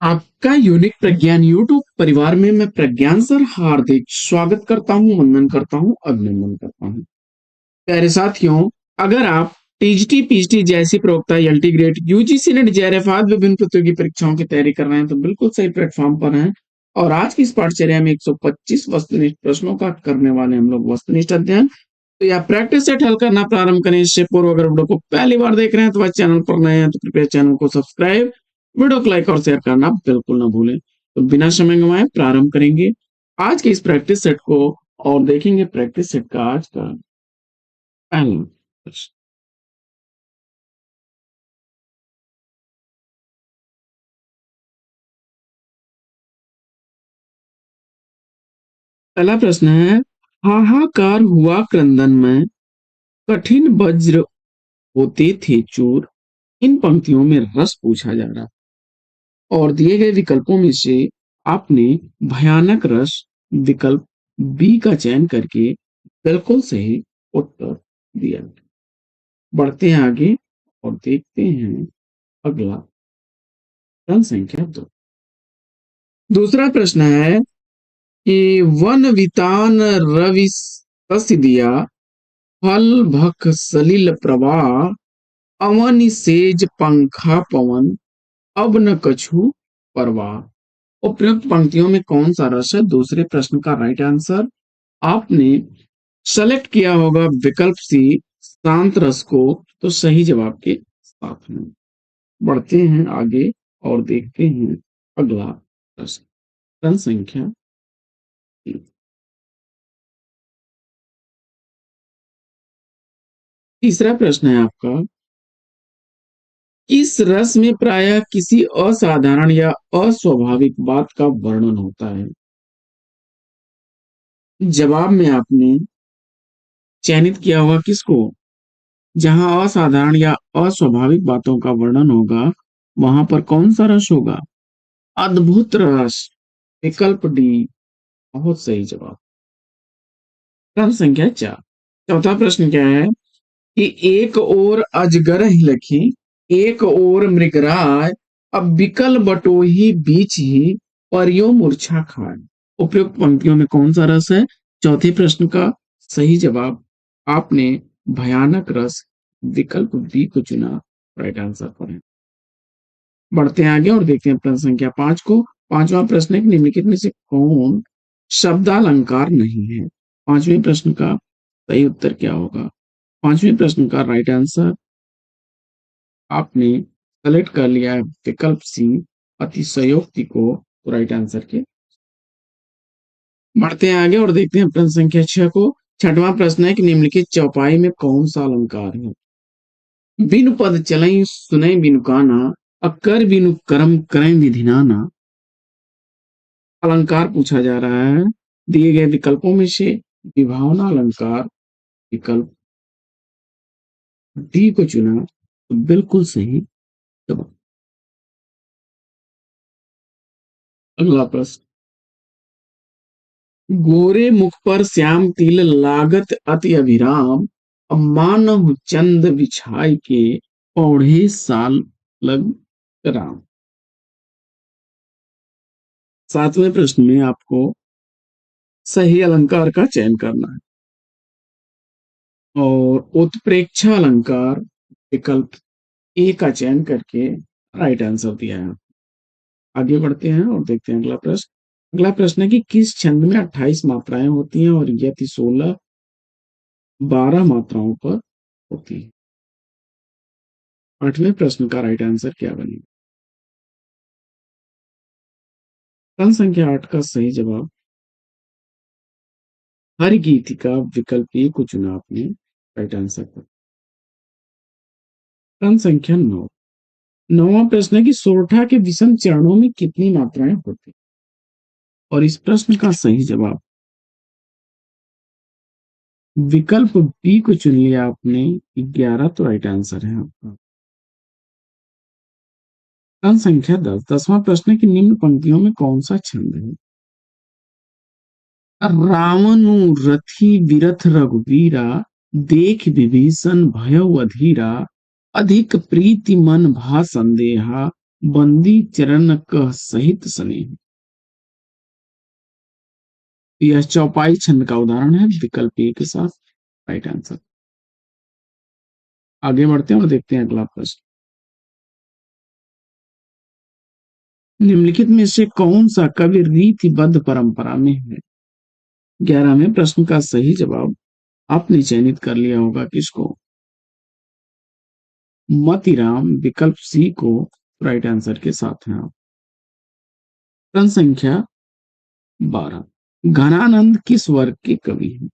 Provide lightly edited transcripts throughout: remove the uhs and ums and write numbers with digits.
आपका यूनिक प्रज्ञान यूट्यूब परिवार में मैं प्रज्ञान सर हार्दिक स्वागत करता हूं, वंदन करता हूं, अभिनंदन करता हूं। प्यारे साथियों, अगर आप टीजीटी पीजीटी जैसी प्रयोक्ता LT grade UGC NET JRF आदि विभिन्न प्रतियोगी परीक्षाओं की तैयारी कर रहे हैं तो बिल्कुल सही प्लेटफॉर्म पर हैं। और आज की इस पाठचर्या में 125 वस्तुनिष्ठ प्रश्नों का करने वाले हम लोग वस्तुनिष्ठ अध्ययन। तो या प्रैक्टिस सेट हल करना प्रारंभ करें। इससे पूर्व अगर वीडियो को पहली बार देख रहे हैं तो वह चैनल पर नए हैं तो कृपया चैनल को सब्सक्राइब, वीडियो को लाइक और शेयर करना बिल्कुल ना भूलें। तो बिना समय गंवाए प्रारंभ करेंगे आज के इस प्रैक्टिस सेट को और देखेंगे प्रैक्टिस सेट का आज का पहला प्रश्न। पहला प्रश्न है, हाहाकार हुआ क्रंदन में, कठिन वज्र होते थे चूर। इन पंक्तियों में रस पूछा जा रहा और दिए गए विकल्पों में से आपने भयानक रस विकल्प बी का चयन करके बिल्कुल सही उत्तर दिया। बढ़ते हैं आगे और देखते हैं अगला प्रश्न संख्या 2। दूसरा प्रश्न है कि वन वितान रवि सस्य दिया, फल भख सलिल प्रवाह, अवन सेज पंखा पवन, अब न कछु परवाह। उपयुक्त पंक्तियों में कौन सा रस है? दूसरे प्रश्न का राइट आंसर आपने सेलेक्ट किया होगा विकल्प सी, शांत रस को। तो सही जवाब के साथ में बढ़ते हैं आगे और देखते हैं अगला प्रश्न। प्रश्न संख्या 3। तीसरा प्रश्न है आपका, इस रस में प्रायः किसी असाधारण या अस्वाभाविक बात का वर्णन होता है। जवाब में आपने चयनित किया होगा किसको? जहां असाधारण या अस्वाभाविक बातों का वर्णन होगा वहां पर कौन सा रस होगा? अद्भुत रस, विकल्प डी बहुत सही जवाब। प्रश्न संख्या 4। चौथा प्रश्न क्या है कि एक ओर अजगर लखी, एक ओर मृगराय, अब बिकल बटोही बीच ही, परियो मूर्छा खाए। उपयुक्त पंक्तियों में कौन सा रस है? चौथे प्रश्न का सही जवाब आपने भयानक रस विकल्प बी को चुना, राइट आंसर पर है। बढ़ते हैं आगे और देखते हैं प्रश्न संख्या 5 को। पांचवा प्रश्न है, निम्नलिखित में से कौन शब्दालंकार नहीं है? पांचवें प्रश्न का सही उत्तर क्या होगा? पांचवें प्रश्न का राइट आंसर आपने सेलेक्ट कर लिया है विकल्प सी, अतिशयोक्ति को, राइट आंसर के। बढ़ते हैं आगे और देखते हैं प्रश्न संख्या 6 को। छठवां प्रश्न है कि निम्नलिखित चौपाई में कौन सा अलंकार है? बिनु पद चलई सुनई बिनु काना, अकर बिनु कर्म करें विधि नाना। अलंकार पूछा जा रहा है। दिए गए विकल्पों में से विभावना अलंकार विकल्प डी को चुना तो बिल्कुल सही जवाब। अगला प्रश्न, गोरे मुख पर श्याम तिल लागत अति अभिराम, अब मानव चंद बिछाई के, पौढ़े साल लग राम। सातवें प्रश्न में आपको सही अलंकार का चयन करना है और उत्प्रेक्षा अलंकार विकल्प ए का चयन करके राइट आंसर दिया है। आगे बढ़ते हैं और देखते हैं अगला प्रश्न। अगला प्रश्न है कि किस छंद में 28 मात्राएं होती हैं और यदि 16 12 मात्राओं पर होती है? आठवें प्रश्न का राइट आंसर क्या बनेगा? प्रश्न संख्या 8 का सही जवाब हर गीतिका विकल्प ए को चुना आपने, राइट आंसर पर। प्रश्न संख्या 9। नौवां प्रश्न है कि सोरठा के विषम चरणों में कितनी मात्राएं होती हैं? और इस प्रश्न का सही जवाब विकल्प बी को चुन लिया आपने, 11 तो राइट आंसर है आपका। प्रश्न संख्या 10। 10वां प्रश्न है कि निम्न पंक्तियों में कौन सा छंद है? रावणु रथी विरथ रघुवीरा, देख विभीषण भयउ अधीरा, अधिक प्रीति मन भा संदेहा, बंदी चरण कह सहित स्नेह। यह चौपाई छंद का उदाहरण है, विकल्प ए के साथ राइट आंसर। आगे बढ़ते हैं और देखते हैं अगला प्रश्न। निम्नलिखित में से कौन सा कवि रीतिबद्ध परंपरा में है? 11वें प्रश्न का सही जवाब आपने चयनित कर लिया होगा, किसको? मतीराम, विकल्प सी को राइट आंसर के साथ हैं आप। प्रश्न संख्या 12, घनानंद किस वर्ग के कवि हैं?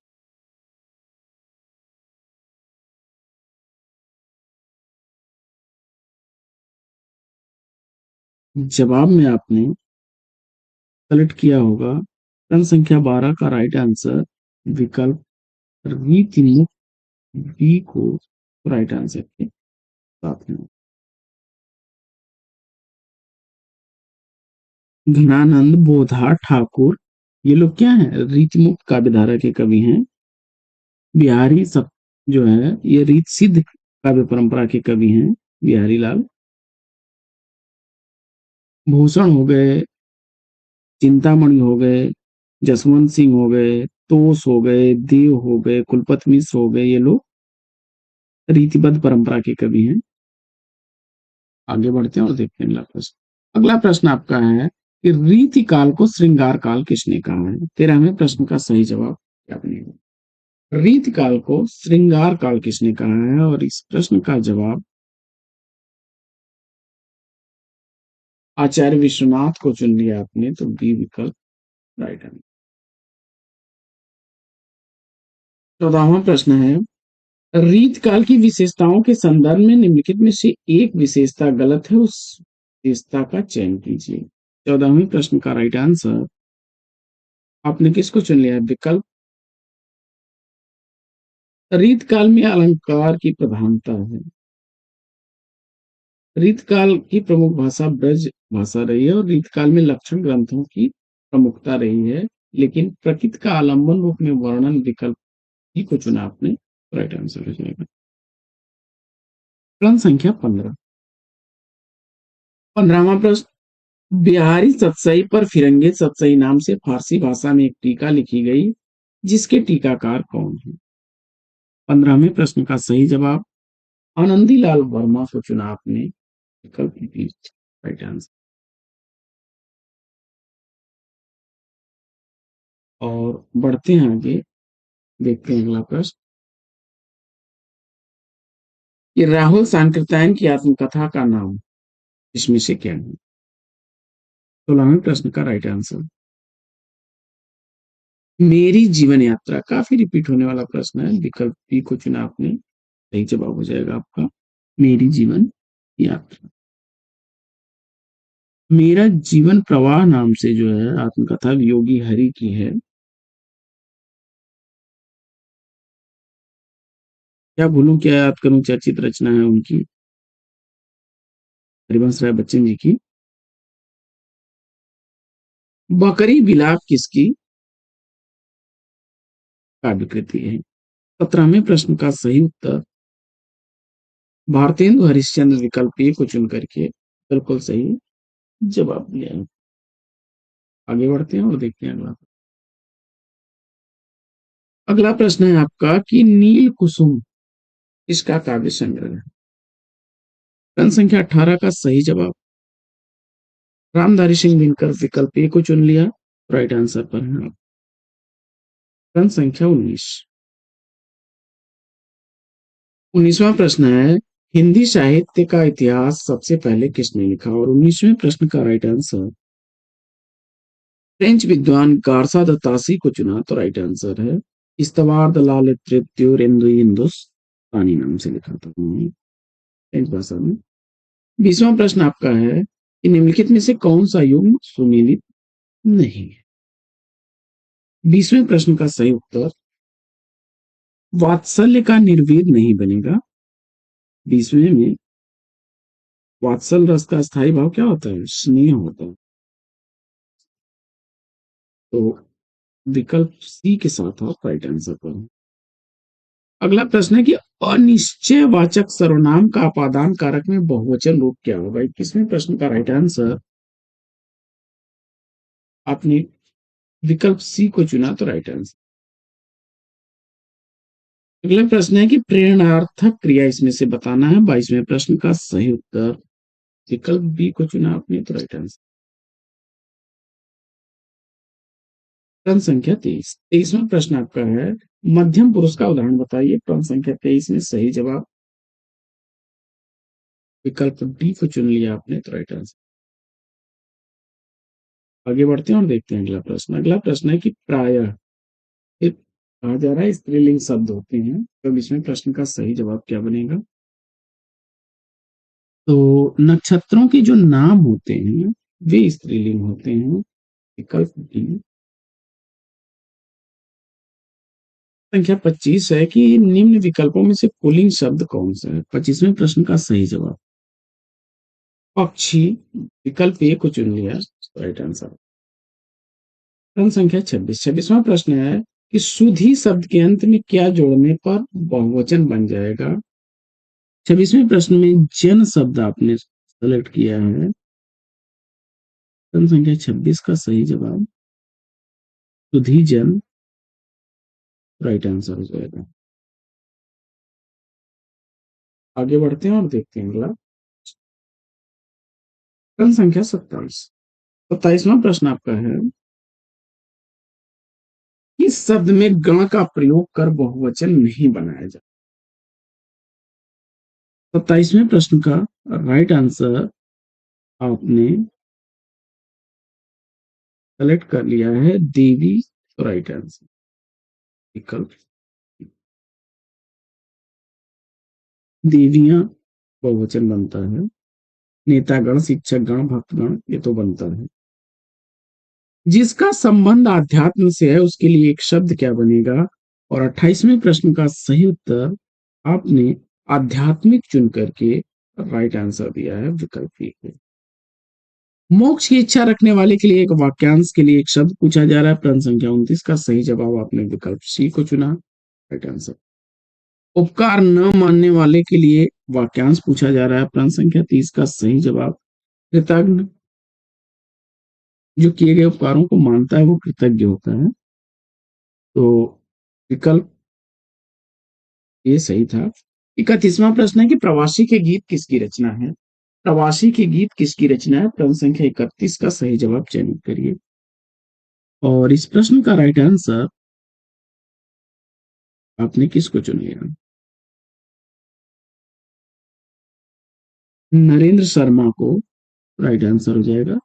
जवाब में आपने सेलेक्ट किया होगा प्रश्न संख्या 12 का राइट आंसर विकल्प रीतिमुक्त बी को राइट आंसर के साथ में। घनानंद, बोधा, ठाकुर, ये लोग क्या हैं? रीतिमुक्त काव्यधारा के कवि हैं। बिहारी सब जो है ये रीत सिद्ध काव्य परंपरा के कवि हैं, बिहारी लाल। भूषण हो गए, चिंतामणि हो गए, जसवंत सिंह हो गए, तोष हो गए, देव हो गए, कुलपति मिश्र हो गए, ये लोग रीतिबद्ध परंपरा के कवि हैं। आगे बढ़ते हैं और देखते हैं अगला प्रश्न। अगला प्रश्न आपका है कि रीति काल को श्रृंगार काल किसने कहा है? 13वें प्रश्न का सही जवाब क्या बनेगा? रीति काल को श्रृंगार काल किसने कहा है? और इस प्रश्न का जवाब आचार्य विश्वनाथ को चुन लिया आपने, तो बी विकल्प राइट आंसर। 14वां प्रश्न है, रीत काल की विशेषताओं के संदर्भ में निम्नलिखित में से एक विशेषता गलत है, उस विशेषता का चयन कीजिए। 14वें प्रश्न का राइट आंसर आपने किसको चुन लिया है? विकल्प रीत काल में अलंकार की प्रधानता है। रीत काल की प्रमुख भाषा ब्रज भाषा रही है और रीत काल में लक्षण ग्रंथों की प्रमुखता रही है, लेकिन प्रकृति का आलंबन रूप में वर्णन विकल्प ही को चुना आपने, राइट आंसर हो जाएगा। प्रश्न संख्या 15, 15वां प्रश्न, बिहारी सतसई पर फिरंगे सतसई नाम से फारसी भाषा में एक टीका लिखी गई, जिसके टीकाकार कौन है? 15वें प्रश्न का सही जवाब आनंदी लाल वर्मा को चुना आपने, विकल्प बी राइट आंसर। और बढ़ते हैं आगे, देखते हैं अगला प्रश्न। ये राहुल सांकृत्यायन की आत्मकथा का नाम इसमें से क्या है? 16वें प्रश्न का राइट आंसर मेरी जीवन यात्रा, काफी रिपीट होने वाला प्रश्न है, विकल्प बी को चुना आपने, सही जवाब हो जाएगा आपका मेरी जीवन यात्रा। मेरा जीवन प्रवाह नाम से जो है आत्मकथा योगी हरि की है। क्या भूलूं क्या याद करूं, चर्चित रचना है उनकी, हरिवंश राय बच्चन जी की। बकरी बिलाप किसकी काव्य कृति है? 17वें प्रश्न का सही उत्तर भारतेंदु हरिश्चंद्र, विकल्प ए को चुन करके बिल्कुल सही जवाब दिया है। आगे बढ़ते हैं और देखते हैं अगला। अगला प्रश्न है आपका कि नील कुसुम इसका काव्य संग्रह है? प्रश्न संख्या 18 का सही जवाब रामधारी सिंह दिनकर, विकल्प ए को चुन लिया, राइट आंसर पर है आप। प्रश्न संख्या 19, 19वां प्रश्न है, हिंदी साहित्य का इतिहास सबसे पहले किसने लिखा? और 19वें प्रश्न का राइट आंसर फ्रेंच विद्वान गार्सा द तासी को चुना, तो राइट आंसर है इस्तवार द लाल त्रित्युरेंदु हिंदुस्तानी नाम से लिखा था उन्होंने फ्रेंच भाषा में। 20वां प्रश्न आपका है कि निम्नलिखित में से कौन सा युग्म सुमेलित नहीं है? 20वें प्रश्न का सही उत्तर वात्सल्य का निर्वेद नहीं बनेगा। 20वें में वात्सल रस का स्थायी भाव क्या होता है? स्नेह होता है। तो विकल्प सी के साथ आप राइट आंसर पर। अगला प्रश्न है कि अनिश्चयवाचक सर्वनाम का अपादान कारक में बहुवचन रूप क्या होगा? 21वें प्रश्न का राइट आंसर आपने विकल्प सी को चुना तो राइट आंसर। अगला प्रश्न है कि प्रेरणार्थक क्रिया इसमें से बताना है। 22वें प्रश्न का सही उत्तर विकल्प बी को चुना आपने तो राइट आंसर। प्रश्न संख्या 23। 23वां प्रश्न आपका है मध्यम पुरुष का उदाहरण बताइए। प्रश्न संख्या 23 में सही जवाब विकल्प डी को चुन लिया आपने तो राइट आंसर। आगे बढ़ते हैं और देखते हैं अगला प्रश्न। अगला प्रश्न है कि प्रायः कहा जा रहा है स्त्रीलिंग शब्द होते हैं, तो इसमें प्रश्न का सही जवाब क्या बनेगा? तो नक्षत्रों के जो नाम होते हैं वे स्त्रीलिंग होते हैं, विकल्प डी। संख्या 25 है कि निम्न विकल्पों में से पुल्लिंग शब्द कौन सा है? 25वें प्रश्न का सही जवाब पक्षी, विकल्प ए को चुन लिया राइट आंसर। प्रश्न संख्या 26। 26वां प्रश्न है कि सुधी शब्द के अंत में क्या जोड़ने पर बहुवचन बन जाएगा? 26वें प्रश्न में जन शब्द आपने सेलेक्ट किया है। प्रश्न संख्या 26 का सही जवाब सुधी जन राइट आंसर हो जाएगा। आगे बढ़ते हैं और देखते हैं अगला प्रश्न संख्या 27। 27वां प्रश्न आपका है इस शब्द में गण का प्रयोग कर बहुवचन नहीं बनाया जाए। 27वें प्रश्न का राइट आंसर आपने सेलेक्ट कर लिया है देवी राइट आंसर विकल्प। देवियां बहुवचन बनता है, नेतागण, शिक्षकगण, भक्तगण ये तो बनता है। जिसका संबंध आध्यात्म से है उसके लिए एक शब्द क्या बनेगा? और 28वें प्रश्न का सही उत्तर आपने आध्यात्मिक चुन करके राइट आंसर दिया है विकल्प ए। मोक्ष की इच्छा रखने वाले के लिए एक वाक्यांश के लिए एक शब्द पूछा जा रहा है। प्रश्न संख्या 29 का सही जवाब आपने विकल्प सी को चुना राइट आंसर। उपकार न मानने वाले के लिए वाक्यांश पूछा जा रहा है। प्रश्न संख्या 30 का सही जवाब कृतज्ञ, जो किए गए उपकारों को मानता है वो कृतज्ञ होता है, तो विकल्प ये सही था। 31वां प्रश्न है कि प्रवासी के गीत किसकी रचना है? प्रवासी के गीत किसकी रचना है? प्रश्न संख्या 31 का सही जवाब चयनित करिए और इस प्रश्न का राइट आंसर आपने किसको चुन लिया? नरेंद्र शर्मा को राइट आंसर हो जाएगा।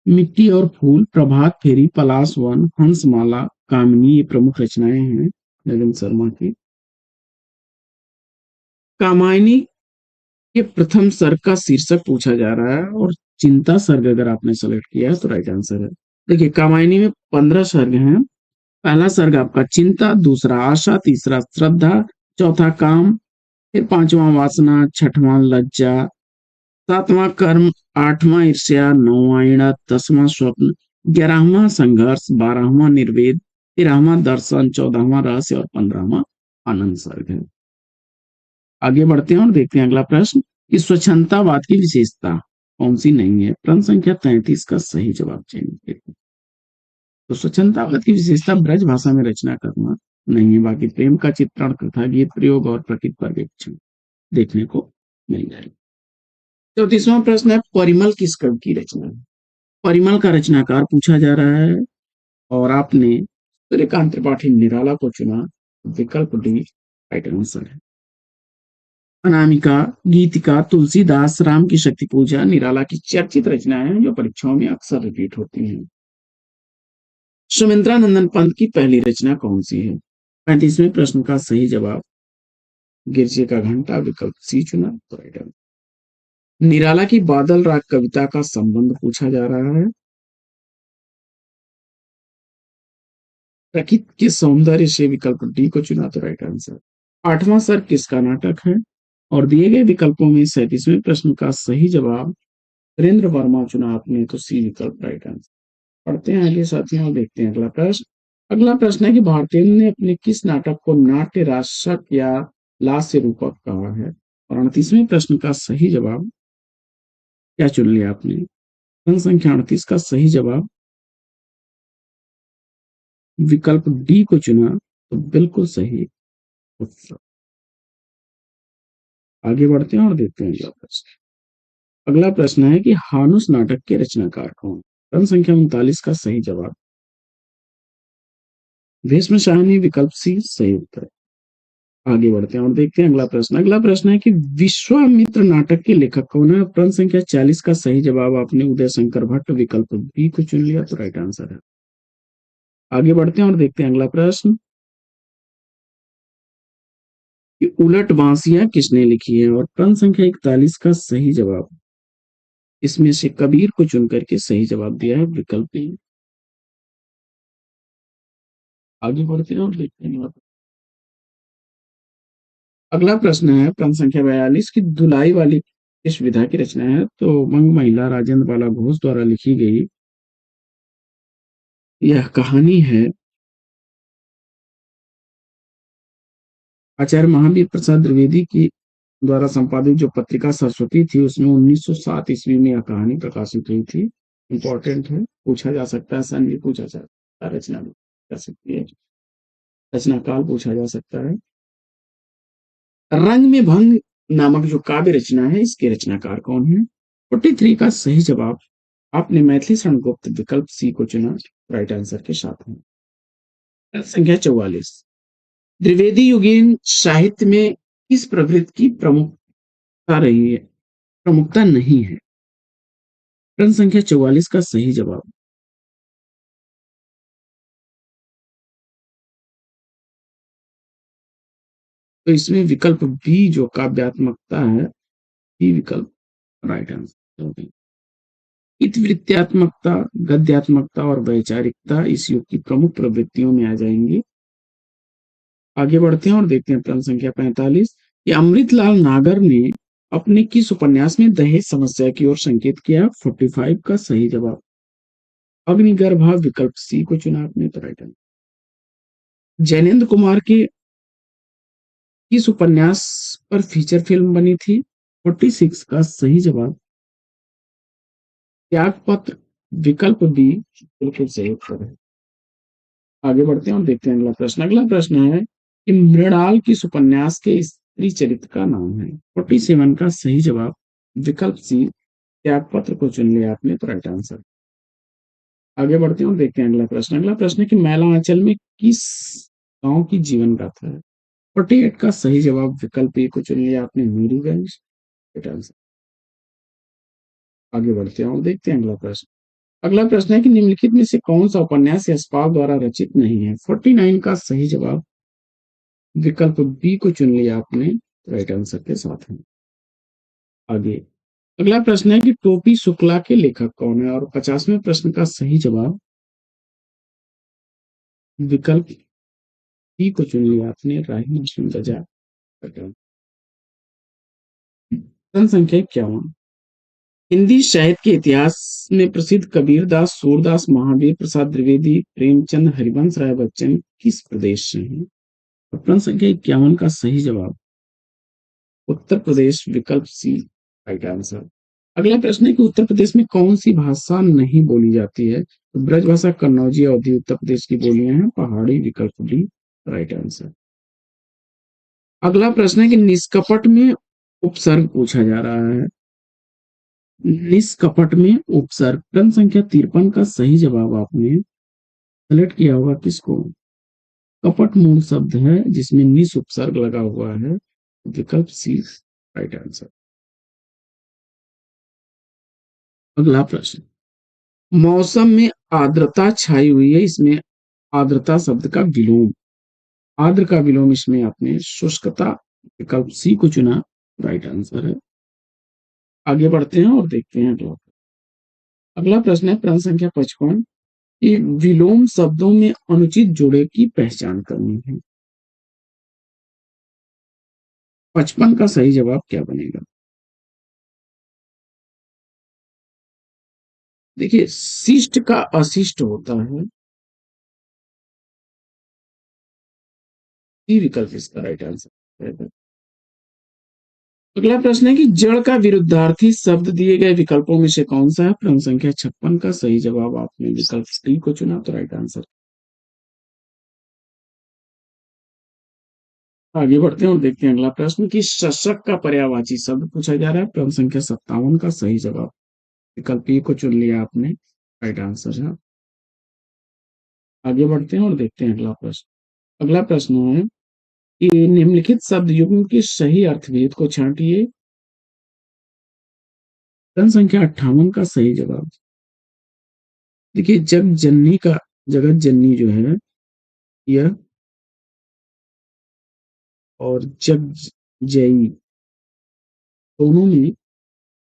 मिट्टी और फूल, प्रभात फेरी, पलाश वन, हंसमाला, कामिनी ये प्रमुख रचनाएं हैं नरेंद्र शर्मा की। कामायनी के प्रथम सर्ग का शीर्षक पूछा जा रहा है और चिंता सर्ग अगर आपने सेलेक्ट किया है तो राइट आंसर है। देखिए कामायनी में 15 सर्ग हैं। पहला सर्ग आपका चिंता, दूसरा आशा, तीसरा श्रद्धा, चौथा काम, फिर पांचवा वासना, छठवां लज्जा, सातवां कर्म, आठवां ईर्ष्या, नौवां ईड़ा, 10वां स्वप्न, 11वां संघर्ष, 12वां निर्वेद, 13वां दर्शन, 14वां रहस्य और 15वां आनंद सर्ग है। आगे बढ़ते हैं और देखते हैं अगला प्रश्न कि स्वच्छंदतावाद की विशेषता कौन सी नहीं है? प्रश्न संख्या 33 का सही जवाब चयनित करिए। तो स्वच्छंदतावाद की विशेषता ब्रज भाषा में रचना करना नहीं है, बाकी प्रेम का चित्रण, कथा, गीत प्रयोग और प्रकृति पर्यवेक्षण देखने को मिल जाएगा। 34वां प्रश्न है परिमल किस कवि की रचना है? परिमल का रचनाकार पूछा जा रहा है और आपने सूर्यकांत त्रिपाठी निराला को चुना, विकल्प डी राइट आंसर है। अनामिका, गीतिका, तुलसीदास, राम की शक्ति पूजा निराला की चर्चित रचनाएं हैं जो परीक्षाओं में अक्सर रिपीट होती हैं। सुमित्रानंदन पंत की पहली रचना कौन सी है? 35वें प्रश्न का सही जवाब गिरजे का घंटा, विकल्प सी चुना तो राइट आंसर। निराला की बादल राग कविता का संबंध पूछा जा रहा है। प्रकृति के सौंदर्य से, विकल्प डी को चुना तो राइट आंसर। आठवां सर्ग किसका नाटक है? और दिए गए विकल्पों में 37वें प्रश्न का सही जवाब वीरेंद्र वर्मा चुना आपने तो सी विकल्प राइट आंसर। पढ़ते हैं आगे साथियों और देखते हैं अगला प्रश्न अगला प्रश्न है कि भारतेंदु ने अपने किस नाटक को नाट्य राक्षक या लास्य रूपक कहा है? और 38वें प्रश्न का सही जवाब क्या चुन लिया आपने? प्रश्न संख्या 38 का सही जवाब विकल्प डी को चुना, तो बिल्कुल सही उत्तर। आगे बढ़ते हैं और देखते हैं अगला प्रश्न। अगला प्रश्न है कि हानुस नाटक के रचनाकार कौन? प्रश्न संख्या 39 का सही जवाब भीष्म शाहनी, विकल्प सी सही उत्तर। आगे बढ़ते हैं और देखते हैं अगला प्रश्न। अगला प्रश्न है कि विश्वामित्र नाटक के लेखक कौन है? प्रश्न संख्या 40 का सही जवाब आपने उदय शंकर भट्ट, विकल्प बी को चुन लिया, तो राइट आंसर है। आगे बढ़ते हैं और देखते हैं अगला प्रश्न कि उलट बांसियां किसने लिखी है? और प्रश्न संख्या 41 का सही जवाब इसमें से कबीर को चुन करके सही जवाब दिया है, विकल्प बी। आगे बढ़ते हैं और देखते हैं अगला प्रश्न है प्रश्न संख्या 42 की धुलाई वाली किस विधा की रचना है? तो वंग महिला राजेंद्र बाला घोष द्वारा लिखी गई यह कहानी है आचार्य महावीर प्रसाद द्विवेदी की द्वारा संपादित जो पत्रिका सरस्वती थी, उसमें 1907 ईस्वी में यह कहानी प्रकाशित हुई थी। इंपॉर्टेंट है, पूछा जा सकता है, सन भी पूछा जा सकता है, रचना भी जा सकती है, रचना काल पूछा जा सकता है। रंग में भंग नामक जो काव्य रचना है, इसके रचनाकार कौन है? 43 का सही जवाब आपने मैथिली शरण गुप्त, विकल्प सी को चुना, राइट आंसर के साथ में। संख्या 44 द्विवेदी युगीन साहित्य में किस प्रवृत्ति की प्रमुखता रही है, प्रमुखता नहीं है? प्रश्न संख्या 44 का सही जवाब तो इसमें विकल्प बी जो काव्यात्मकता है, बी विकल्प राइट आंसर होगी। इतिवृत्तात्मकता, गद्यात्मकता और वैचारिकता इस युग की प्रमुख प्रवृत्तियों में आ जाएंगी। आगे बढ़ते हैं और देखते हैं प्रश्न संख्या 45 कि अमृतलाल नागर ने अपने किस उपन्यास में दहेज समस्या की ओर संकेत किया? 45 का सही जवाब अग्निगर्भा, विकल्प सी को चुना आपने, तो राइट आंसर। जैनेन्द्र कुमार के किस उपन्यास पर फीचर फिल्म बनी थी? 46 का सही जवाब त्यागपत्र, विकल्प बी बिल्कुल सही उत्तर है। आगे बढ़ते हैं और देखते हैं अगला प्रश्न। अगला प्रश्न है कि मृणाल किस उपन्यास के स्त्री चरित्र का नाम है? 47 का सही जवाब विकल्प सी त्यागपत्र को चुन लिया आपने, तो राइट आंसर। आगे बढ़ते हैं और देखते हैं अगला प्रश्न। अगला प्रश्न है कि मैला आंचल में किस गांव की जीवन गाथा है? 48 का सही जवाब विकल्प ए को चुन लिया आपने, मीरूगंज, राइट आंसर। आगे बढ़ते हैं और देखते हैं अगला प्रश्न। अगला प्रश्न है कि निम्नलिखित में से कौन सा उपन्यास यशपाल द्वारा रचित नहीं है? 49 का सही जवाब विकल्प बी को चुन लिया आपने, राइट आंसर के साथ में। आगे अगला प्रश्न है कि टोपी शुक्ला के लेखक कौन है? और 50वें प्रश्न का सही जवाब विकल्प बी को चुन लिया आपने, राही मासूम रजा। प्रश्न संख्या 51 हिंदी साहित्य के इतिहास में प्रसिद्ध कबीरदास, सूरदास, महावीर प्रसाद द्विवेदी, प्रेमचंद, हरिवंश राय बच्चन किस प्रदेश से हैं? प्रश्न संख्या 51 का सही जवाब उत्तर प्रदेश, विकल्प सी राइट आंसर। अगला प्रश्न है कि उत्तर प्रदेश में कौन सी भाषा नहीं बोली जाती है? तो ब्रजभाषा, कन्नौजी, अवधी उत्तर प्रदेश की बोलियां हैं, पहाड़ी, विकल्प डी राइट आंसर। अगला प्रश्न है कि निष्कपट में उपसर्ग पूछा जा रहा है। निष्कपट में उपसर्ग, प्रश्न संख्या 53 का सही जवाब आपने सेलेक्ट किया होगा किसको? कपट मूल शब्द है जिसमें निस उपसर्ग लगा हुआ है, विकल्प सी राइट आंसर। अगला प्रश्न मौसम में आर्द्रता छाई हुई है, इसमें आर्द्रता शब्द का विलोम, आर्द्र का विलोम इसमें आपने शुष्कता, विकल्प सी को चुना, राइट आंसर है। आगे बढ़ते हैं और देखते हैं अगला। अगला प्रश्न है प्रश्न संख्या 55 कि विलोम शब्दों में अनुचित जोड़े की पहचान करनी है। 55 का सही जवाब क्या बनेगा? देखिए शिष्ट का अशिष्ट होता है, डी विकल्प इसका राइट आंसर है। अगला प्रश्न है कि जड़ का विरुद्धार्थी शब्द दिए गए विकल्पों में से कौन सा है? क्रम संख्या 56 का सही जवाब आपने विकल्प डी को चुना, तो राइट आंसर। आगे बढ़ते हैं और देखते हैं अगला प्रश्न कि शशक का पर्यायवाची शब्द पूछा जा रहा है। क्रम संख्या 57 का सही जवाब विकल्प ए को चुन लिया आपने, राइट आंसर है। आगे बढ़ते हैं और देखते हैं अगला प्रश्न। अगला प्रश्न है कि निम्नलिखित शब्द युग्म के सही अर्थभेद को छांटिए। क्रम संख्या 58 का सही जवाब, देखिए जगत जननी जो है यह, और जग जयी दोनों में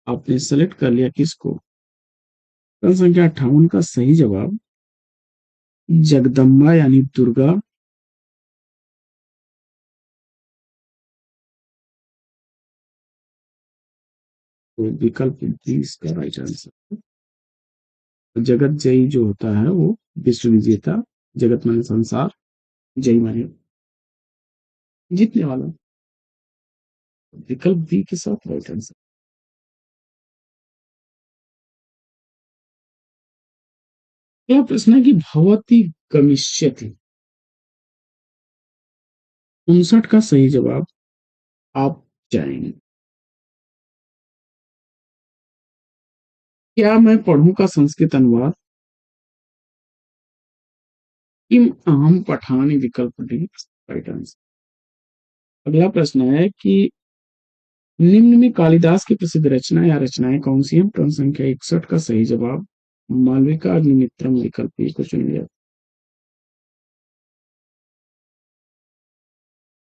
आपने सेलेक्ट कर लिया किसको? क्रम संख्या 58 का सही जवाब जगदम्बा यानी दुर्गा, तो विकल्प डी इसका राइट आंसर। जगत जयी जो होता है वो विश्व विजेता, जगत माने संसार, जयी माने जीतने वाला, विकल्प बी के साथ राइट आंसर। यह प्रश्न है कि भवती गमिष्यति 59 का सही जवाब आप जाएंगे। क्या मैं पढ़ूं का संस्कृत अनुवाद? किम अहम पठानी, विकल्प डी राइट आंसर। अगला प्रश्न है कि निम्न में कालिदास की प्रसिद्ध रचना या रचनाएं कौन सी हैं? प्रश्न संख्या 61 का सही जवाब मालविका अग्निमित्रम, विकल्प ए को चुन लिया।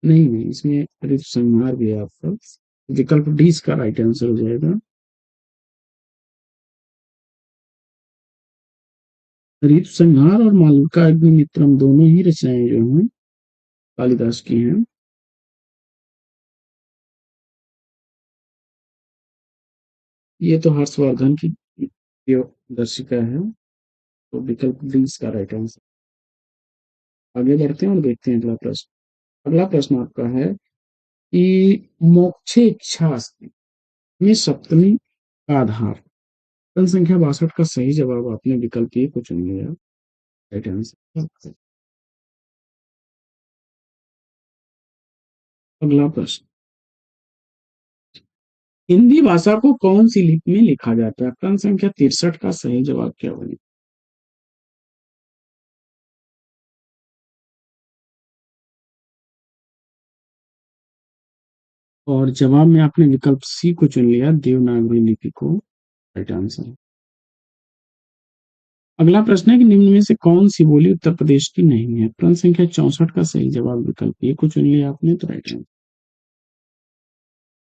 नहीं नहीं, इसमें ऋतु संहार भी है आपका, विकल्प डी इसका राइट आंसर हो जाएगा। ऋतु संहार और मालविका अग्निमित्रम दोनों ही रचनाएं जो हैं कालिदास की हैं। ये तो हर्षवर्धन की दर्शिका है, तो विकल्प डी इसका राइट आंसर। आगे बढ़ते हैं और देखते हैं अगला प्रश्न। अगला प्रश्न आपका है कि मोक्षे इच्छा अस्ति में सप्तमी का आधार। प्रश्न संख्या 62 का सही जवाब आपने विकल्प ए को चुन लिया, राइट आंसर। अगला प्रश्न, हिंदी भाषा को कौन सी लिपि में लिखा जाता है? प्रश्न संख्या 63 का सही जवाब क्या बने? और जवाब में आपने विकल्प सी को चुन लिया, देवनागरी लिपि को, राइट आंसर। अगला प्रश्न है कि निम्न में से कौन सी बोली उत्तर प्रदेश की नहीं है? प्रश्न संख्या 64 का सही जवाब विकल्प ए को चुन लिया आपने, तो राइट आंसर।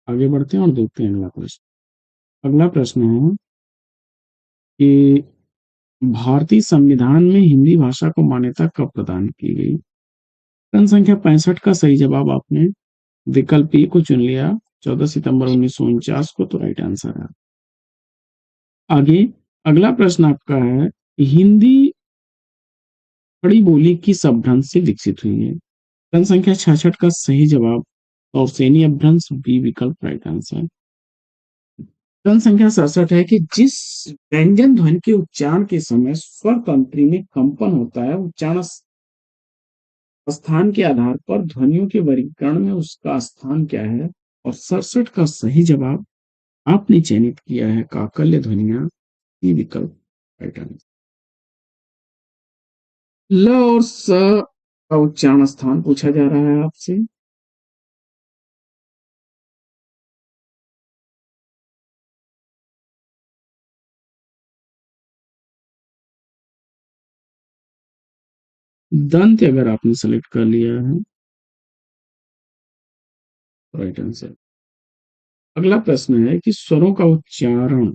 आगे बढ़ते हैं और देखते हैं अगला प्रश्न। अगला प्रश्न है कि भारतीय संविधान में हिंदी भाषा को मान्यता कब प्रदान की गई? प्रश्न संख्या 65 का सही जवाब आपने विकल्प ए को चुन लिया, 14 सितंबर 1949 को, तो राइट आंसर है। आगे अगला प्रश्न आपका है, हिंदी खड़ी बोली किस अपभ्रंश से विकसित हुई है? प्रश्न संख्या 66 का सही जवाब और सैनी अपभ्रंश, बी विकल्प राइट आंसर। प्रश्न संख्या 67 है कि जिस व्यंजन ध्वनि के उच्चारण के समय स्वर तंत्री में कंपन होता है, उच्चारण स्थान के आधार पर ध्वनियों के वर्गीकरण में उसका स्थान क्या है? और 67 का सही जवाब आपने चयनित किया है काकल्य ध्वनियां, ई विकल्प राइट आंसर। ल और स का उच्चारण स्थान पूछा जा रहा है आपसे। दंत अगर आपने सेलेक्ट कर लिया है, राइट आंसर। अगला प्रश्न है कि स्वरों का उच्चारण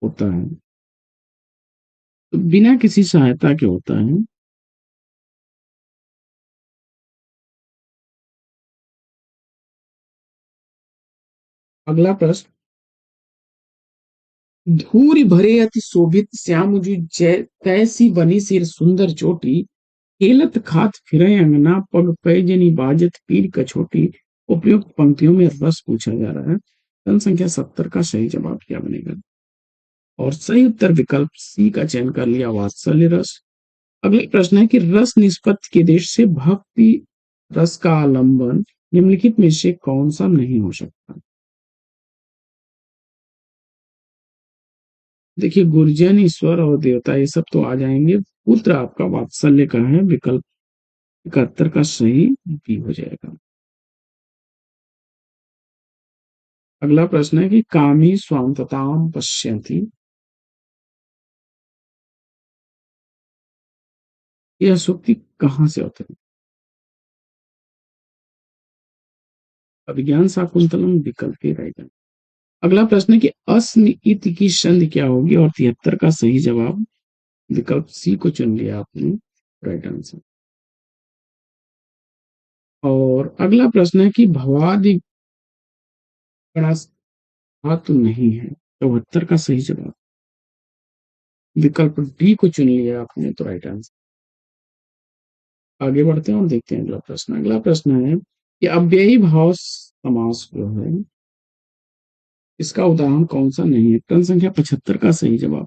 होता है तो बिना किसी सहायता के होता है। अगला प्रश्न, धूरी भरे अति शोभित श्याम जै तैसी बनी सिर सुंदर चोटी खेलत खात फिरे अंगना पग पैजनी बाजत पीर कछोटी। उपयुक्त पंक्तियों में रस पूछा जा रहा है। प्रश्न संख्या 70 का सही जवाब क्या बनेगा? और सही उत्तर विकल्प सी का चयन कर लिया, वात्सल्य रस। अगला प्रश्न है कि रस निष्पत्ति के देश से भक्ति रस का आलंबन निम्नलिखित में से कौन सा नहीं हो सकता? देखिए, गुरुजन, ईश्वर और देवता ये सब तो आ जाएंगे। पुत्र आपका वात्सल्य का है, विकल्प 71 का सही बी हो जाएगा। अगला प्रश्न है कि कामी स्वांतताम पश्यति, यह सूक्ति कहाँ से होती है? अभिज्ञान शाकुंतलम विकल्प के राइट। अगला प्रश्न है कि अस्म इति की संधि क्या होगी? और 73 का सही जवाब विकल्प सी को चुन लिया आपने, राइट आंसर। और अगला प्रश्न है कि भवादि गणा धातु नहीं है, 74 का सही जवाब विकल्प डी को चुन लिया आपने, तो राइट आंसर। आगे बढ़ते हैं और देखते हैं अगला प्रश्न। अगला प्रश्न है कि अव्ययी भाव समास जो है इसका उदाहरण कौन सा नहीं है? प्रश्न संख्या 75 का सही जवाब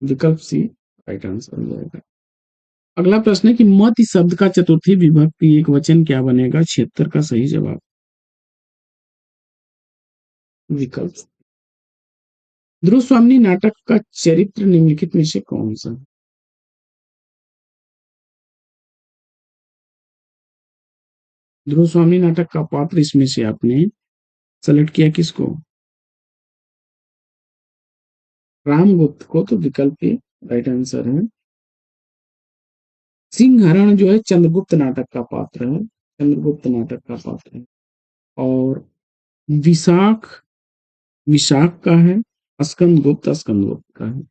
विकल्प सी राइट आंसर हो जाएगा। अगला प्रश्न है कि मत शब्द का चतुर्थी विभक्ति एक वचन क्या बनेगा? 76 का सही जवाब विकल्प। ध्रुव स्वामी नाटक का चरित्र निम्नलिखित में से कौन सा? ध्रुव स्वामी नाटक का पात्र इसमें से आपने सेलेक्ट किया किसको? रामगुप्त को, तो विकल्प ए राइट आंसर है। सिंहरण जो है चंद्रगुप्त नाटक का पात्र है, चंद्रगुप्त नाटक का पात्र है। और विशाख विशाख का है, स्कंदगुप्त का है।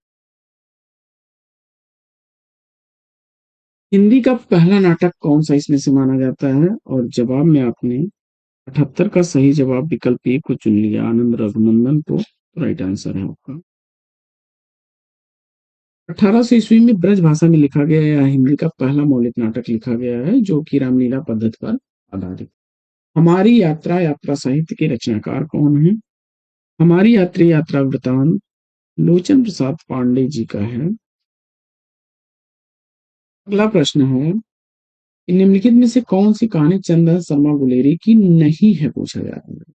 हिंदी का पहला नाटक कौन सा इसमें से माना जाता है? और जवाब में आपने 78 का सही जवाब विकल्प ए को चुन लिया, आनंद रघुनंदन को, राइट आंसर है आपका। 1800 ईस्वी में ब्रज भाषा में लिखा गया यह हिंदी का पहला मौलिक नाटक लिखा गया है, जो कि रामलीला पद्धति पर आधारित। हमारी यात्रा यात्रा साहित्य के रचनाकार कौन है? हमारी यात्री यात्रा वृतांत लोचन प्रसाद पांडे जी का है। अगला प्रश्न है, निम्नलिखित में से कौन सी कहानी चंदन शर्मा गुलेरी की नहीं है, पूछा जा रहा है।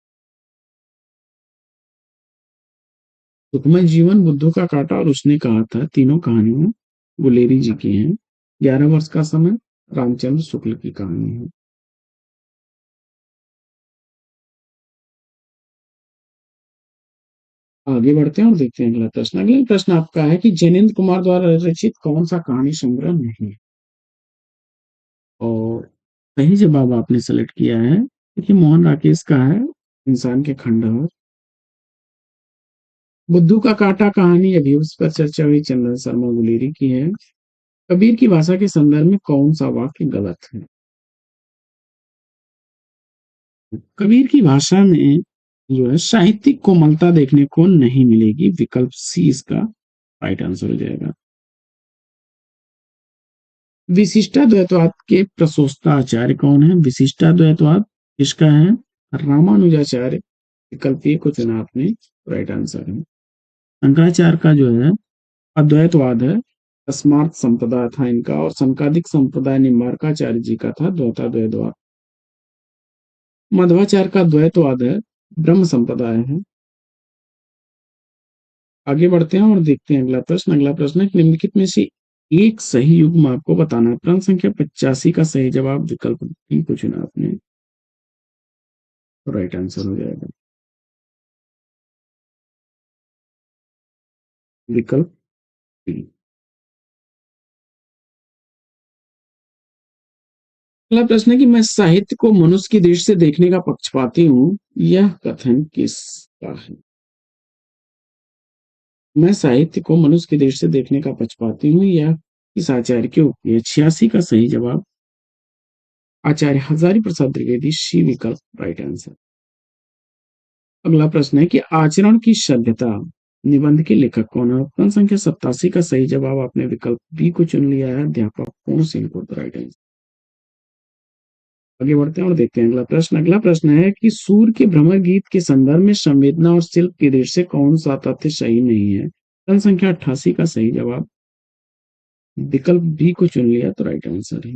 सुखमय जीवन, बुद्धू का कांटा और उसने कहा था, तीनों कहानियां गुलेरी जी की हैं। 11 वर्ष का समय रामचंद्र शुक्ल की कहानी है। आगे बढ़ते हैं और देखते हैं अगला प्रश्न। अगला प्रश्न आपका है कि जैनेन्द्र कुमार द्वारा रचित कौन सा कहानी संग्रह नहीं है? और सही जवाब आपने सेलेक्ट किया है, देखिए मोहन राकेश का है, इंसान के खंडहर। बुद्धू का कांटा कहानी अभी उस पर चर्चा हुई, चंदन शर्मा गुलेरी की है। कबीर की भाषा के संदर्भ में कौन सा वाक्य गलत है? कबीर की भाषा में जो है साहित्यिक कोमलता देखने को नहीं मिलेगी, विकल्प सी इसका राइट आंसर हो जाएगा। विशिष्टाद्वैतवाद के प्रशोष्ता आचार्य कौन है? विशिष्टाद्वैतवाद किसका है? रामानुजाचार्य, विकल्प ए को चुना आपने, राइट आंसर है। शंकराचार्य का जो है अद्वैतवाद है, तस्मात् संप्रदाय था इनका, और संकादिक संप्रदाय निम्बार्काचार्य जी का था द्वैताद्वैतवाद। मध्वाचार्य का द्वैतवाद है, ब्रह्म संप्रदाय है। आगे बढ़ते हैं और देखते हैं अगला प्रश्न। अगला प्रश्न है कि निम्नलिखित में से एक सही युग्म आपको बताना है। प्रश्न संख्या 85 का सही जवाब विकल्प डी को चुना आपने, राइट आंसर हो जाएगा विकल्प डी। अगला प्रश्न है कि मैं साहित्य को मनुष्य की दृष्टि से देखने का पक्षपाती हूँ, यह कथन किसका है? मैं साहित्य को मनुष्य की दृष्टि से देखने का पक्षपाती हूँ, यह किस आचार्य की उक्ति है? 86 का सही जवाब आचार्य हजारी प्रसाद द्विवेदी, सी विकल्प राइट आंसर। अगला प्रश्न है कि आचरण की सभ्यता निबंध के लेखक कौन है? प्रश्न संख्या 87 का सही जवाब आपने विकल्प बी को चुन लिया है, अध्यापक पूर्ण सिंह को। तो राइट आंसर। आगे बढ़ते हैं और देखते हैं अगला प्रश्न। अगला प्रश्न है कि सूर्य के भ्रमर गीत के संदर्भ में संवेदना और शिल्प की दृष्टि से कौन सा तथ्य सही नहीं है? प्रश्न संख्या 88 का सही जवाब विकल्प बी को चुन लिया, तो राइट आंसर है।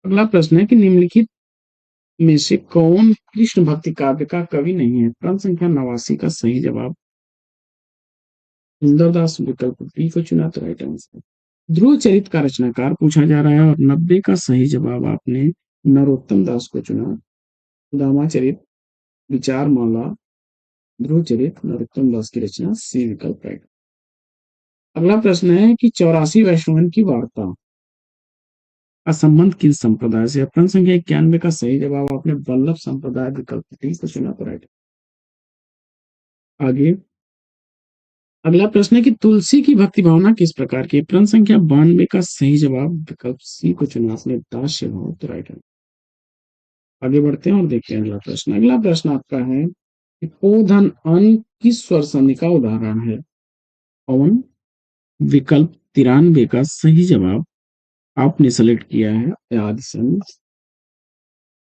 अगला प्रश्न है कि निम्नलिखित में से कौन कृष्ण भक्ति काव्य का कवि नहीं है? प्रश्न संख्या 89 का सही जवाब सुंदरदास, विकल्प बी को चुना, तो राइट आंसर। ध्रुव चरित का रचनाकार पूछा जा रहा है और 90 का सही जवाब आपने नरोत्तम दास को चुना। सुदामा चरित, विचार माला, ध्रुव चरित नरोत्तम दास की रचना, सी विकल्प राइट। अगला प्रश्न है कि 84 वैष्णवन की वार्ता का संबंध किस संप्रदाय से? प्रश्न संख्या 91 का सही जवाब आपने वल्लभ संप्रदाय, विकल्प डी को चुना, तो राइट। आगे अगला प्रश्न है कि तुलसी की भक्ति भावना किस प्रकार की? प्रश्न संख्या 92 का सही जवाब विकल्प सी को चुना आपने, दास्य भाव, तो राइट है। आगे बढ़ते हैं और देखते हैं अगला प्रश्न। अगला प्रश्न आपका है कि ओधन अन किस स्वर संधि का उदाहरण है? पवन, विकल्प 93 का सही जवाब आपने सेलेक्ट किया है आदि संधि।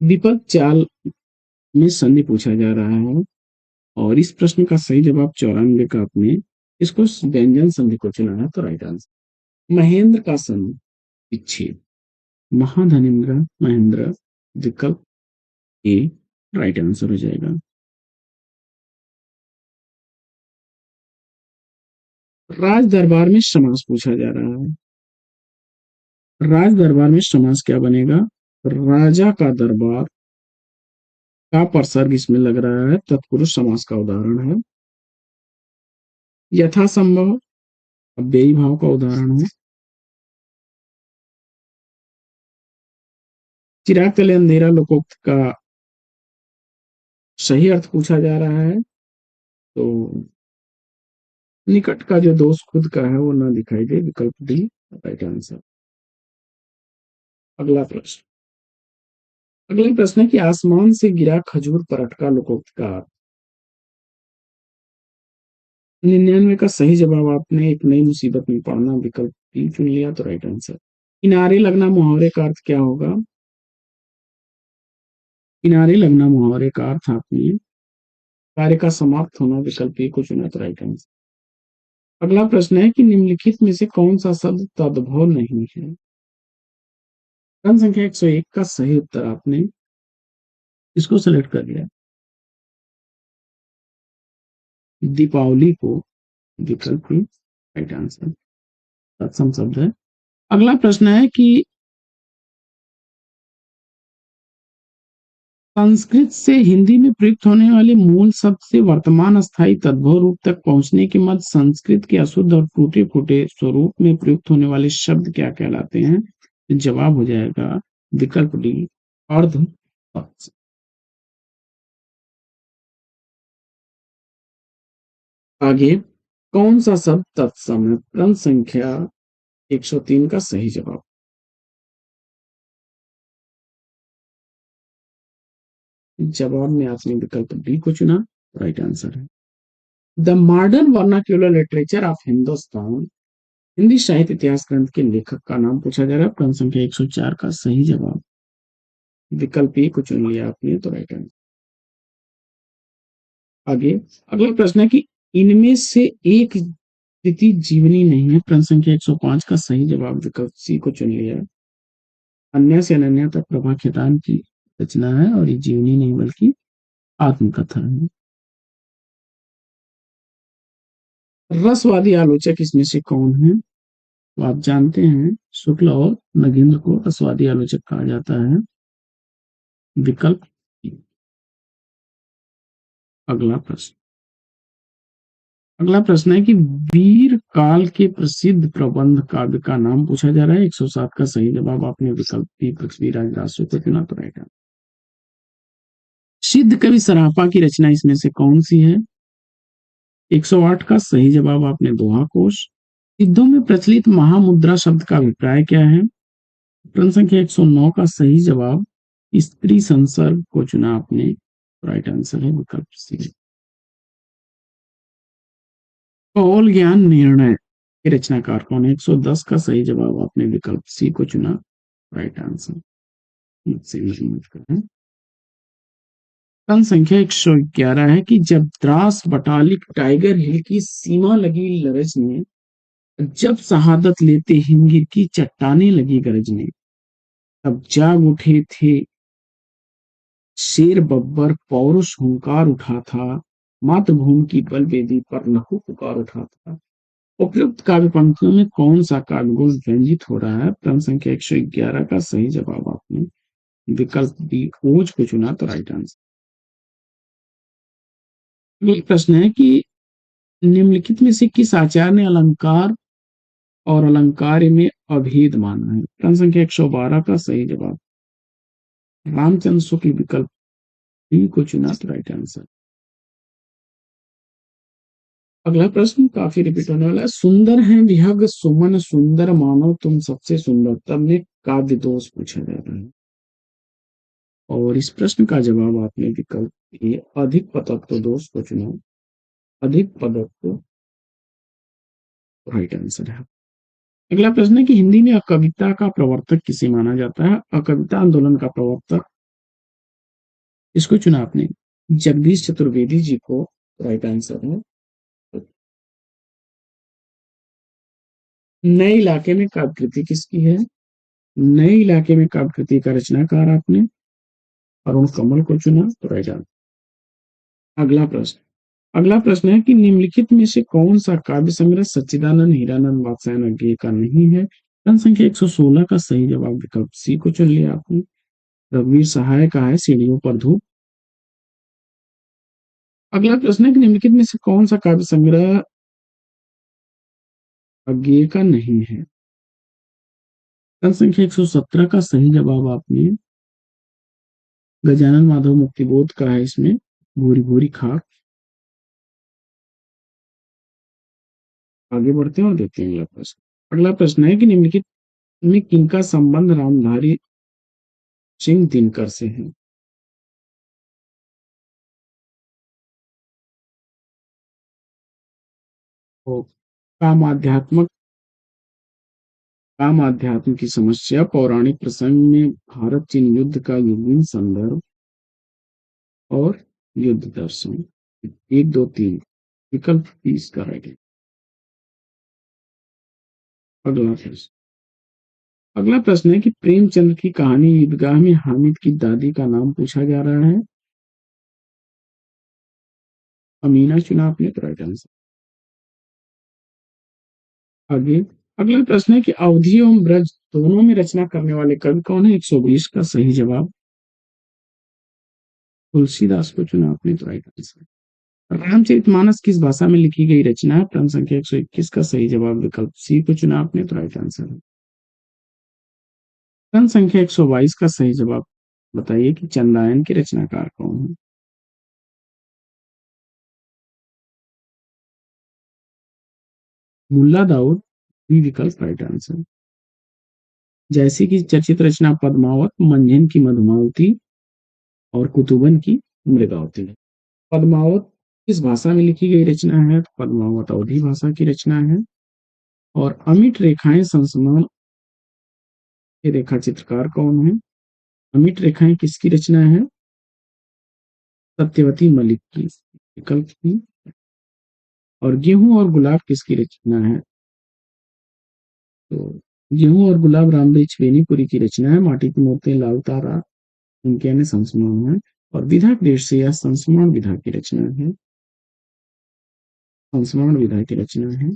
विपद चाल में संधि पूछा जा रहा है और इस प्रश्न का सही जवाब 94 का आपने इसको व्यंजन संधि को चुना है, तो राइट आंसर। महेंद्र का संधि विच्छेद, महाधनेन्द्र महेंद्र, विकल्प ए राइट आंसर हो जाएगा। राज दरबार में समास पूछा जा रहा है। राज दरबार में समास क्या बनेगा? राजा का दरबार का प्रसर्ग इसमें लग रहा है, तत्पुरुष समास का उदाहरण है। यथासंभव अव्ययी भाव का उदाहरण है। चिराग तले अंधेरा लोकोक्त का सही अर्थ पूछा जा रहा है, तो निकट का जो दोष खुद का है वो ना दिखाई दे, विकल्प डी राइट आंसर। अगला प्रश्न। अगला प्रश्न है कि आसमान से गिरा खजूर पर अटका लोकोक्त का अर्थ। 99 का सही जवाब आपने एक नई मुसीबत में पड़ना, विकल्प बी चुन लिया, तो राइट आंसर। किनारे लगना मुहावरे का अर्थ क्या होगा? किनारे लगना मुहावरे का अर्थ आपने कार्य का समाप्त होना, विकल्प ए को चुना, तो राइट आंसर। अगला प्रश्न है कि निम्नलिखित में से कौन सा शब्द तद्भव नहीं है? प्रश्न संख्या 101 का सही उत्तर आपने इसको सेलेक्ट कर लिया, दीपावली को, विकल्प बी राइट आंसर। तत्सम शब्द है। अगला प्रश्न है कि संस्कृत से हिंदी में प्रयुक्त होने वाले मूल शब्द से वर्तमान स्थायी तद्भव रूप तक पहुंचने के मध्य संस्कृत के अशुद्ध और टूटे फूटे स्वरूप में प्रयुक्त होने वाले शब्द क्या कहलाते हैं? जवाब हो जाएगा विकल्प डी अर्ध पक्ष। आगे कौन सा शब्द तत्सम है? प्रश्न संख्या 103 का सही जवाब जवाब में आपने विकल्प डी को चुना, राइट आंसर है। The modern vernacular literature of Hindustan Hindi साहित्य इतिहास ग्रंथ के लेखक का नाम पूछा जा रहा है। प्रश्न संख्या 104 का सही जवाब विकल्प ए को चुन लिया आपने, तो राइट आंसर। आगे अगला प्रश्न है कि इनमें से एक स्थिति जीवनी नहीं है। प्रश्न संख्या 105 का सही जवाब विकल्प सी को चुन लिया। अन्य से अनन्या तक प्रभा खेतान की रचना है और ये जीवनी नहीं बल्कि आत्मकथा है। रसवादी आलोचक इसमें से कौन है? तो आप जानते हैं शुक्ल और नगेंद्र को रसवादी आलोचक कहा जाता है, विकल्प। अगला प्रश्न। अगला प्रश्न है कि वीर काल के प्रसिद्ध प्रबंध काव्य का नाम पूछा जा रहा है। 107 का सही जवाब आपने विकल्प बी पृथ्वीराज रासो को चुना, तो राइट। सिद्ध कवि सराफा की रचना इसमें से कौन सी है? 108 का सही जवाब आपने दोहा कोश। सिद्धों में प्रचलित महामुद्रा शब्द का अभिप्राय क्या है? प्रश्न संख्या 109 का सही जवाब स्त्री संसर्ग को चुना आपने, राइट आंसर है विकल्प सी। कौल ज्ञान निर्णय के रचनाकार कौन है? 110 का सही जवाब आपने विकल्प सी को चुना, राइट आंसर। प्रश्न संख्या 111 है कि जब द्रास बटालिक टाइगर हिल की सीमा लगी लरजने, जब शहादत लेते हिमगिर की चट्टाने लगी गरजने, तब जाग उठे थे शेर बब्बर पौरुष हुंकार उठा था, मातृभूमि की बलवेदी पर लहू पुकार उठा था। उपयुक्त काव्य पंक्तियों में कौन सा काव्य गुण व्यंजित हो रहा है? प्रश्न संख्या 111 का सही जवाब आपने विकल्प बी ओज को चुना, तो राइट आंसर। एक प्रश्न है कि निम्नलिखित में से किस आचार्य ने अलंकार और अलंकार में अभेद माना है? प्रश्न संख्या 112 का सही जवाब रामचंद्र शुक्ल, विकल्प बी को चुना, तो राइट आंसर। अगला प्रश्न काफी रिपीट होने वाला है। सुंदर है विहग सुमन सुंदर मानो तुम सबसे सुंदर, तब में काव्य दोष पूछा जा रहा है और इस प्रश्न का जवाब आपने विकल्प ए अधिक पदत्व दोष को चुना, अधिक पदत्व राइट आंसर है। अगला प्रश्न है कि हिंदी में अकविता का प्रवर्तक किसे माना जाता है? अकविता आंदोलन का प्रवर्तक इसको चुना आपने जगदीश चतुर्वेदी जी को, राइट आंसर है। नए इलाके में काव्य कृति किसकी है? नए इलाके में काव्य कृति का रचनाकार आपने अरुण कमल को चुना, तो राइट आंसर। अगला प्रश्न है कि निम्नलिखित में से कौन सा काव्य संग्रह सच्चिदानंद हीरानंद वात्स्यायन अज्ञेय का नहीं है? प्रश्न संख्या 116 का सही जवाब विकल्प सी को चुन लिया आपने, रघुवीर सहाय का है सीढ़ियों पर धूप। अगला प्रश्न है कि निम्नलिखित में से कौन सा काव्य संग्रह अज्ञेय का नहीं है? प्रश्न संख्या 117 का सही जवाब आपने गजानन माधव मुक्तिबोध का है, इसमें भूरी भूरी खाक। आगे बढ़ते हैं और देखते हैं अगला प्रश्न। अगला प्रश्न है कि निम्नलिखित में किनका संबंध रामधारी सिंह दिनकर से है? तो कामाध्यात्मक कामाध्यात्म की समस्या, पौराणिक प्रसंग में भारत चीन युद्ध का युगीन संदर्भ और युद्ध दर्शन। 1 2 3 विकल्प 30 का राइट है। अगला प्रश्न अगला प्रश्न है कि प्रेमचंद की कहानी ईदगाह में हामिद की दादी का नाम पूछा जा रहा है। अमीना चुना आपने, तो राइट आंसर। आगे अगला प्रश्न है कि अवधि एवं ब्रज दोनों में रचना करने वाले कवि कौन है? 120 का सही जवाब तुलसीदास को चुना आपने, तो राइट आंसर। रामचरितमानस किस भाषा में लिखी गई रचना है? प्रश्न संख्या 121 का सही जवाब विकल्प सी को चुना आपने, तो राइट आंसर है। प्रश्न संख्या 122 का सही जवाब बताइए कि चंदायन के रचनाकार कौन है? मुल्ला दाऊद, बी विकल्प राइट आंसर। जैसे कि चर्चित रचना पद्मावत, मंझन की मधुमावती और कुतुबन की मृगावती है। पद्मावत किस भाषा में लिखी गई रचना है? तो पद्मावत अवधी भाषा की रचना है। और अमिट रेखाएं संस्मरण के रेखा चित्रकार कौन है? अमिट रेखाएं किसकी रचना है? सत्यवती मलिक की, विकल्प की। और गेहूं और गुलाब किसकी रचना है? तो गेहूं और गुलाब रामदेव बेनीपुरी की रचना है। माटी की मूर्तें लाल तारा उनके अन्य संस्मरण है। और विधा देश से यह संस्मरण विधा की रचना है, संस्मरण विधा की रचना है।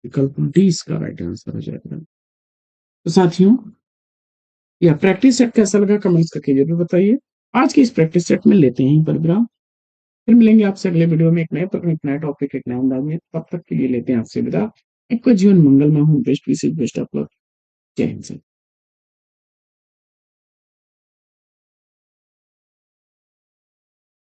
विकल्प डी इसका राइट आंसर हो जाएगा। तो साथियों, यह प्रैक्टिस सेट कैसा लगा कमेंट्स करके जरूर बताइए। आज के इस प्रैक्टिस सेट में लेते हैं पर विराम। फिर मिलेंगे आपसे अगले वीडियो में एक नए प्रश्न, एक नया टॉपिक, एक नया अंदाज में। तब तक के लिए लेते हैं आपसे विदा। आपका जीवन मंगलमय हो, best wishes, best of luck. जय हिंद।